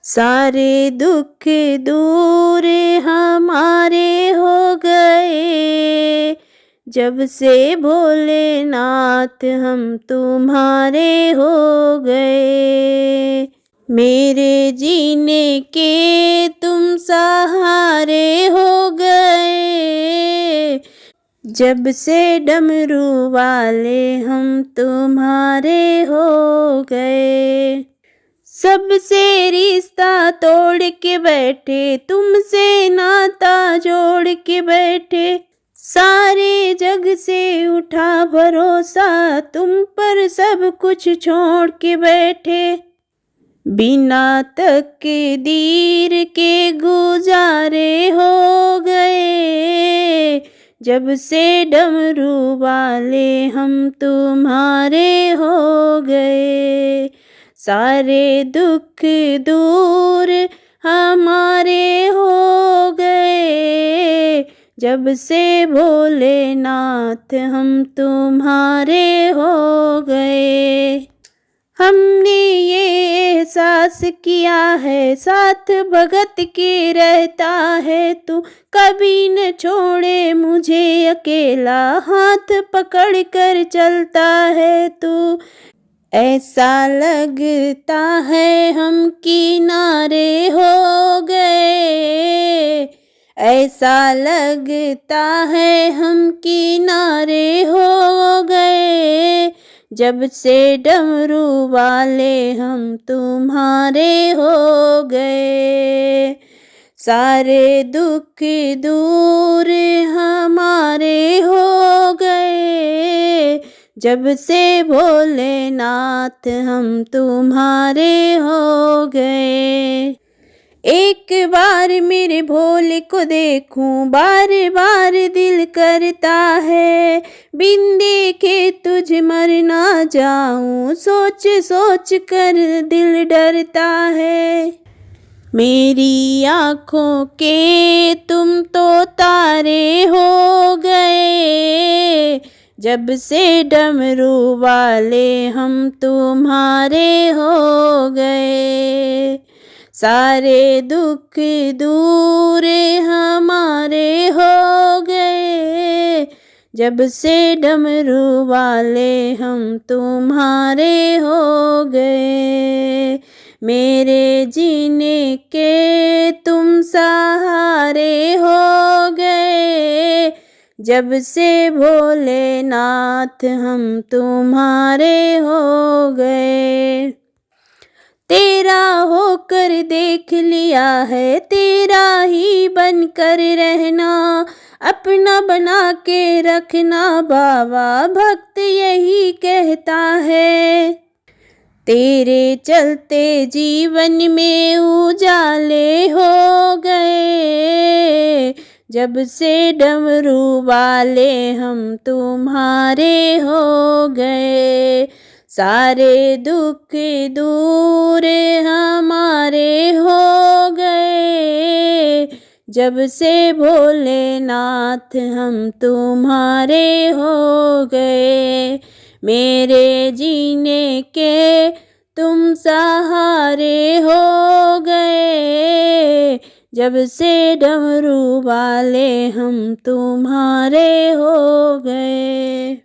सारे दुख दूर हमारे हो गए, जब से भोलेनाथ हम तुम्हारे हो गए। मेरे जीने के तुम सहारे हो गए, जब से डमरू वाले हम तुम्हारे हो गए। सबसे रिश्ता तोड़ के बैठे, तुमसे नाता जोड़ के बैठे, सारे जग से उठा भरोसा, तुम पर सब कुछ छोड़ के बैठे। बिना तकदीर के गुजारे हो गए, जब से डमरू वाले हम तुम्हारे हो गए। सारे दुख दूर हमारे हो गए, जब से भोलेनाथ हम तुम्हारे हो गए। हमने ये एहसास किया है, साथ भगत के रहता है तू, कभी न छोड़े मुझे अकेला, हाथ पकड़ कर चलता है तू। ऐसा लगता है हम किनारे हो गए, ऐसा लगता है हम किनारे हो गए, जब से डमरू वाले हम तुम्हारे हो गए। सारे दुख दूर हमारे हो गए, जब से भोलेनाथ हम तुम्हारे हो गए। एक बार मेरे भोले को देखूं, बार बार दिल करता है, बिन देखे तुझ मर ना जाऊं, सोच सोच कर दिल डरता है। मेरी आँखों के तुम तो तारे हो गए, जब से डमरू वाले हम तुम्हारे हो गए। सारे दुख दूर हमारे हो गए, जब से डमरू वाले हम तुम्हारे हो गए। मेरे जीने के तुम सहारे हो गए, जब से भोलेनाथ हम तुम्हारे हो गए। तेरा होकर देख लिया है, तेरा ही बनकर रहना, अपना बना के रखना बाबा, भक्त यही कहता है। तेरे चलते जीवन में उजाले हो गए, जब से डमरू वाले हम तुम्हारे हो गए। सारे दुख दूर हमारे हो गए, जब से भोलेनाथ हम तुम्हारे हो गए। मेरे जीने के तुम सहारे हो गए, जब से डमरू वाले हम तुम्हारे हो गए।